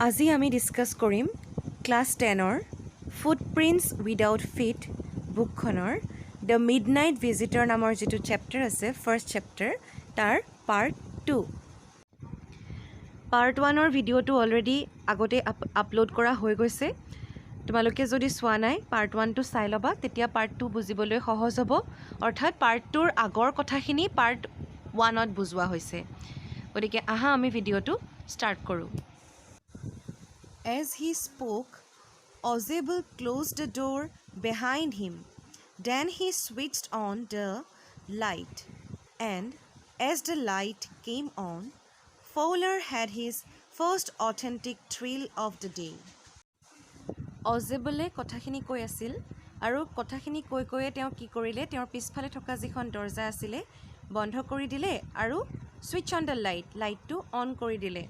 আজি আমি ডিছকাছ কৰিম ক্লাছ 10ৰ ফুটপ্ৰিণ্টছ উইদাউট ফিট বুকখনৰ দ্য মিডনাইট ভিজিটৰ নামৰ যিটো চেপ্টাৰ আছে ফাৰ্ষ্ট চেপ্টাৰ তাৰ পাৰ্ট 2 পাৰ্ট 1ৰ ভিডিঅ'টো অলৰেডি আগতে আপলোড কৰা হৈ গৈছে তোমালোকে যদি চোৱা নাই পাৰ্ট 1টো চাই ল'বা তেতিয়া পাৰ্ট 2 বুজিবলৈ সহজ হ'ব অৰ্থাৎ পাৰ্ট 2ৰ আগৰ কথাখিনি পাৰ্ট 1ত বুজোৱা হৈছে গতিকে আহা আমি ভিডিঅ'টো ষ্টাৰ্ট কৰোঁ As he spoke, Ozebel closed the door behind him. Then he switched on the light. And as the light came on, Fowler had his first authentic thrill of the day. Ozebele কথাখিনি কৈ আছিল আৰু কথাখিনি কৈ কৈয়ে তেওঁ কি কৰিলে তেওঁৰ পিছফালে থকা যিখন দৰ্জা আছিলে বন্ধ কৰি দিলে আৰু switch on the লাইটটো অন কৰি দিলে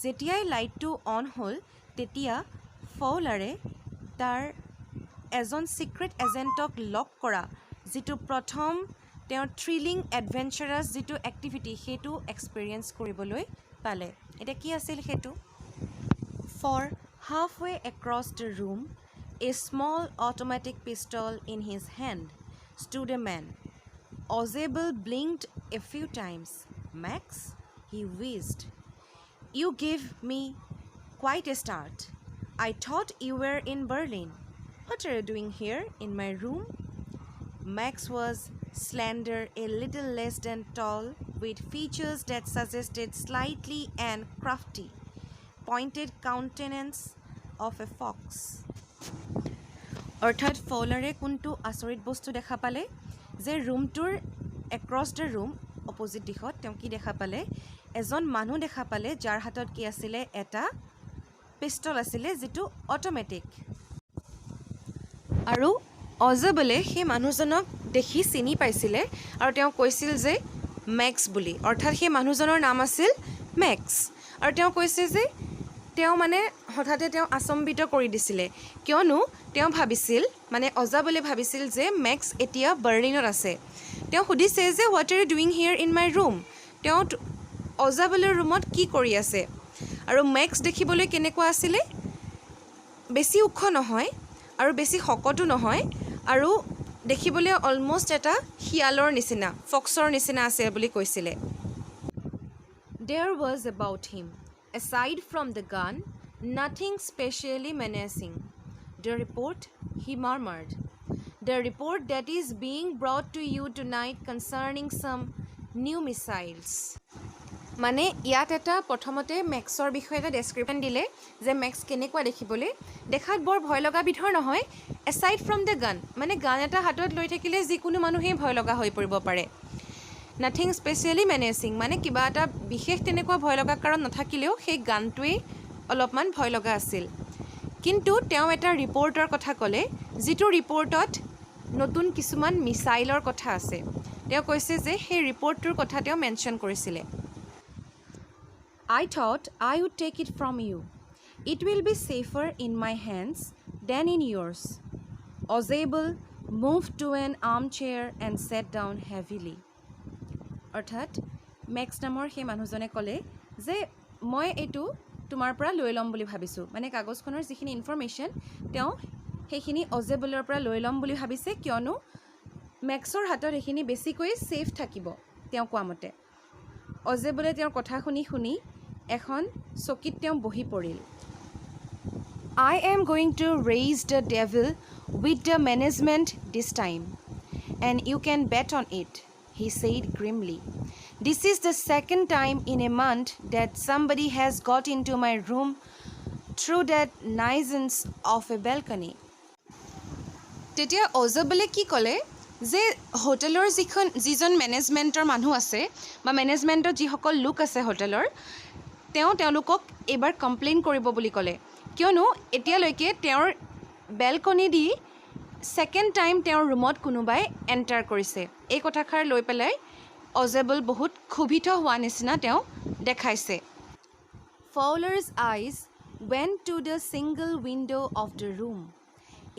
যেতিয়াই লাইটটো অন হ'ল তেতিয়া ফৌলাৰে তাৰ এজন সিক্ৰেট এজেণ্টক লক কৰা যিটো প্ৰথম তেওঁৰ থ্ৰিলিং এডভেঞ্চাৰাছ যিটো এক্টিভিটি সেইটো এক্সপিৰিয়েঞ্চ কৰিবলৈ পালে এটা কি আছিল সেইটো for halfway across the room a small automatic pistol in his hand stood a man Ozebel blinked a few times Max he wheezed you give me quite a start. I thought you were in Berlin. What are you doing here in my room? Max was slender, a little less than tall, with features that suggested slightly and crafty, pointed countenance of a fox. অৰ্থাৎ ফৌলাৰে কোনটো আচৰিত বস্তু দেখা পালে যে ৰুমটোৰ across the room opposite দিশত তেওঁ কি দেখা পালে এজন মানুহ দেখা পালে যাৰ হাতত কি আছিলে এটা পিষ্টল আছিলে যেটো অটোমেটিক আৰু অজেবলে সেই মানুহজনক দেখি চিনি পাইছিলে আৰু তেওঁ কৈছিল যে মেক্স বুলি অৰ্থাৎ সেই মানুহজনৰ নাম আছিল মেক্স আৰু তেওঁ কৈছে যে তেওঁ মানে হঠাতে তেওঁ আচম্বিত কৰি দিছিলে কিয়নো তেওঁ ভাবিছিল মানে অজেবলে ভাবিছিল যে মেক্স এতিয়া বাৰ্লিনত আছে তেওঁ সুধিছে যে what are you doing here in my room তেওঁ অজেবলৰ ৰুমত কি কৰি আছে আৰু মেক্স দেখিবলৈ কেনেকুৱা আছিলে বেছি ওখ নহয় আৰু বেছি শকতো নহয় আৰু দেখিবলৈ অলমোষ্ট এটা শিয়ালৰ নিচিনা ফক্সৰ নিচিনা আছে বুলি কৈছিলে There was about him aside from the gun nothing specially menacing the report he murmured the report that is being brought to you tonight concerning some new missiles মানে ইয়াত এটা প্ৰথমতে মেক্সৰ বিষয়ে এটা ডেছক্ৰিপশ্যন দিলে যে মেক্স কেনেকুৱা দেখিবলৈ দেখাত বৰ ভয় লগা বিধৰ নহয় এছাইড ফ্ৰম দ্য গান মানে গান এটা হাতত লৈ থাকিলে যিকোনো মানুহেই ভয় লগা হৈ পৰিব পাৰে নাথিং স্পেচিয়েলি মেনেচিং মানে কিবা এটা বিশেষ তেনেকুৱা ভয় লগা কাৰণ নাথাকিলেও সেই গানটোৱেই অলপমান ভয় লগা আছিল কিন্তু তেওঁ এটা ৰিপৰ্টৰ কথা ক'লে যিটো ৰিপৰ্টত নতুন কিছুমান মিছাইলৰ কথা আছে তেওঁ কৈছে যে সেই ৰিপৰ্টটোৰ কথা তেওঁ মেনশ্যন কৰিছিলে I thought I would take it from you. It will be safer in my hands than in yours. Ozebel moved to an armchair and sat down heavily. অৰ্থাৎ মেক্স নামৰ সেই মানুহজনে ক'লে যে মই এইটো তোমাৰ পৰা লৈ ল'ম বুলি ভাবিছোঁ মানে কাগজখনৰ যিখিনি ইনফৰমেশ্যন তেওঁ সেইখিনি অজেবলৰ পৰা লৈ ল'ম বুলি ভাবিছে কিয়নো মেক্সৰ হাতত এইখিনি বেছিকৈ ছেফ থাকিব তেওঁ কোৱা মতে অজেবলে তেওঁৰ কথা শুনি এখন চকীত তেওঁ বহি পৰিল I am going to raise the devil with the management this time and you can bet on it he said grimly this is the second time in a month that somebody has got into my room through that nuisance of a balcony তেতিয়া অজেবলে কি ক'লে যে হোটেলৰ যিজন মেনেজমেণ্টৰ মানুহ আছে বা মেনেজমেণ্টৰ যিসকল লোক আছে হোটেলৰ তেওঁলোকক এইবাৰ কমপ্লেইন কৰিব বুলি ক'লে কিয়নো এতিয়ালৈকে তেওঁৰ বেলকনি দি ছেকেণ্ড টাইম তেওঁৰ ৰুমত কোনোবাই এণ্টাৰ কৰিছে এই কথাষাৰ লৈ পেলাই অজেবল বহুত ক্ষোভিত হোৱা নিচিনা তেওঁ দেখাইছে Fowler's eyes went to the single window of the room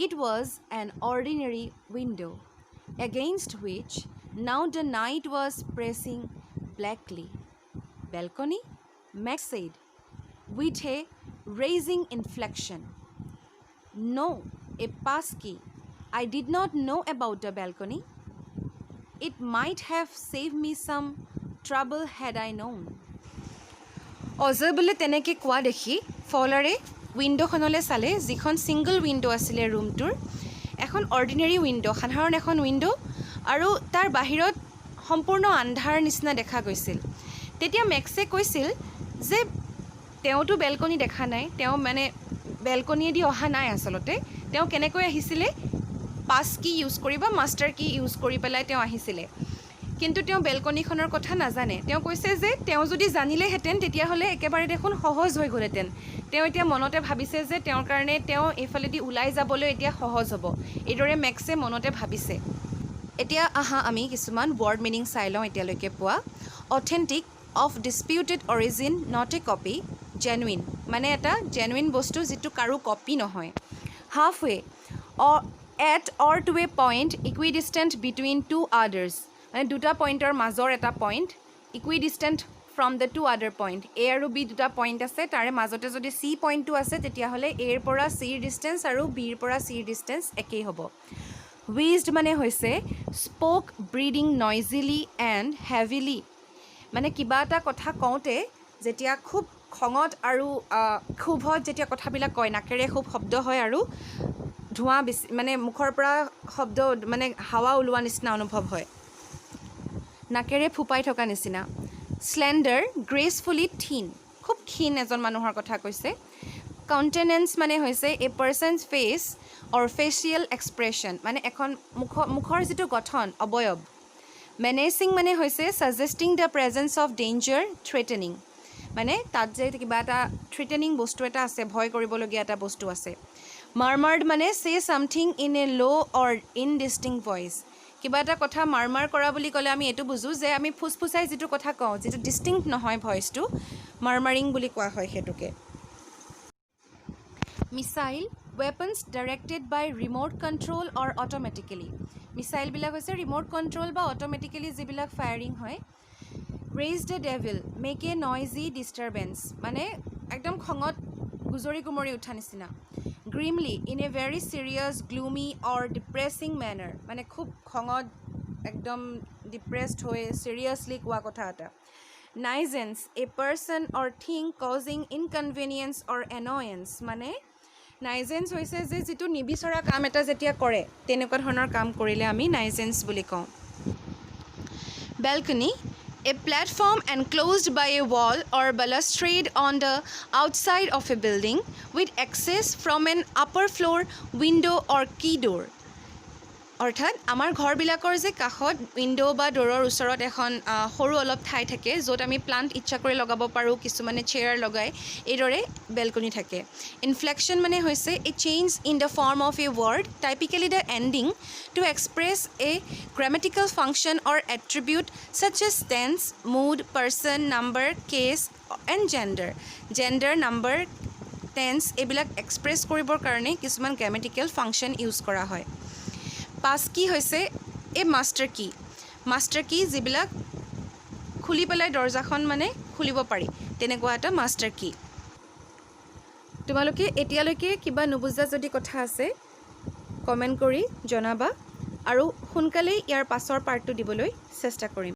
it was an ordinary window against which now the night was pressing blackly balcony Max said with a raising inflection. No, a pass key. I did not know about the balcony. It might have saved me some trouble had I known. Ajay বোলে তেনেকৈ কোৱা দেখি ফলাৰে উইণ্ডখনলৈ চালে, যিখন single window' আছিলে ৰুমটোৰ, এখন ordinary window', সাধাৰণ এখন উইণ্ড', আৰু তাৰ বাহিৰত সম্পূৰ্ণ আন্ধাৰ নিচিনা দেখা গৈছিল। তেতিয়া মেক্সে কৈছিল যে তেওঁতো বেলকনি দেখা নাই, তেওঁ মানে বেলকনিয়েদি অহা নাই, আচলতে তেওঁ কেনেকৈ আহিছিলে, পাছ কি ইউজ কৰি বা মাষ্টাৰ কি ইউজ কৰি পেলাই তেওঁ আহিছিলে, কিন্তু তেওঁ বেলকনিখনৰ কথা নাজানে। তেওঁ কৈছে যে তেওঁ যদি জানিলেহেঁতেন তেতিয়াহ'লে একেবাৰে দেখোন সহজ হৈ গ'লহেঁতেন। তেওঁ এতিয়া মনতে ভাবিছে যে তেওঁৰ কাৰণে তেওঁ এইফালেদি ওলাই যাবলৈ এতিয়া সহজ হ'ব, এইদৰে মেক্সে মনতে ভাবিছে। এতিয়া আহা আমি কিছুমান ৱৰ্ড মিনিং চাই লওঁ এতিয়ালৈকে পোৱা। Authentic, of disputed origin, not a copy, genuine মানে এটা জেনুইন বস্তু যিটো কাৰো কপি নহয়। Halfway, at or to a point equidistant between two others, মানে দুটা পইণ্টৰ মাজৰ এটা point, equidistant from the two other point. A আৰু বি দুটা পইণ্ট আছে, তাৰে মাজতে যদি চি পইণ্টটো আছে তেতিয়াহ'লে এৰ পৰা চিৰ ডিষ্টেঞ্চ আৰু বিৰ পৰা চিৰ ডিষ্টেঞ্চ একেই হ'ব। হুইজড মানে হৈছে স্প'ক ব্ৰিডিং নইজিলি এণ্ড হেভিলি, মানে কিবা এটা কথা কওঁতে যেতিয়া খুব খঙত আৰু ক্ষোভত যেতিয়া কথাবিলাক কয়, নাকেৰে খুব শব্দ হয় আৰু ধোঁৱা বেছি, মানে মুখৰ পৰা শব্দ মানে হাৱা ওলোৱা নিচিনা অনুভৱ হয়, নাকেৰে ফুপাই থকা নিচিনা। স্লেণ্ডাৰ, গ্ৰেচফুলি থিন, খুব ক্ষীণ এজন মানুহৰ কথা কৈছে। কাউণ্টেনেন্স মানে হৈছে এ পাৰ্চনছ ফেচ অৰ ফেচিয়েল এক্সপ্ৰেশ্যন, মানে এখন মুখৰ যিটো গঠন, অৱয়ব। মেনেচিং মানে হৈছে ছাজেষ্টিং দ্য প্ৰেজেঞ্চ অফ ডেঞ্জাৰ, থ্ৰেটেনিং, মানে তাত যে কিবা এটা থ্ৰেটেনিং বস্তু এটা আছে, ভয় কৰিবলগীয়া এটা বস্তু আছে। মাৰ্মাৰ্ড মানে চে ছামথিং ইন এ ল' অৰ ইনডিষ্টিংক্ট ভইচ, কিবা এটা কথা মাৰ্মাৰ কৰা বুলি ক'লে আমি এইটো বুজোঁ যে আমি ফুচফুচাই যিটো কথা কওঁ, যিটো ডিষ্টিংক্ট নহয় ভইচটো, মাৰ্মাৰিং বুলি কোৱা হয় সেইটোকে। Missile, weapons directed by remote control or automatically, মিছাইলবিলাক হৈছে ৰিম'ট কণ্ট্ৰল বা অট'মেটিকেলি যিবিলাক ফায়াৰিং হয়। Raise the devil, make a noisy disturbance, মানে একদম খঙত গুজৰি গুমৰি উঠা নিচিনা। Grimly, in a very serious, gloomy or depressing manner, মানে খুব খঙত একদম ডিপ্ৰেছড হৈ ছিৰিয়াছলি কোৱা কথা এটা। Nuisance, a person or thing causing inconvenience or annoyance, মানে নাইজেন্স হৈছে যে যিটো নিবিচৰা কাম এটা যেতিয়া কৰে, তেনেকুৱা ধৰণৰ কাম কৰিলে আমি নাইজেন্স বুলি কওঁ। Balcony, a platform enclosed by a wall or balustrade on the outside of a building with access from an upper floor window or key door. অৰ্থাৎ আমাৰ ঘৰবিলাকৰ যে কাষত উইণ্ড' বা ড'ৰৰ ওচৰত এখন সৰু অলপ ঠাই থাকে য'ত আমি প্লাণ্ট ইচ্ছা কৰি লগাব পাৰোঁ, কিছুমানে চেয়াৰ লগাই, এইদৰে বেলকনি থাকে। ইনফ্লেকশ্যন মানে হৈছে a change in the form of a word, typically the ending to express a grammatical function or attribute such as tense, mood, person, number, case and gender. Gender, number, tense এইবিলাক express কৰিবৰ কাৰণে কিছুমান grammatical function use কৰা হয়। পাছ কি হৈছে এ master কি, master কি যিবিলাক খুলি পেলাই দৰ্জাখন মানে খুলিব পাৰি, তেনেকুৱা এটা মাষ্টাৰ কি। তোমালোকে এতিয়ালৈকে কিবা নুবুজা যদি কথা আছে কমেণ্ট কৰি জনাবা, আৰু সোনকালেই ইয়াৰ পাছৰ পাৰ্টটো দিবলৈ চেষ্টা কৰিম।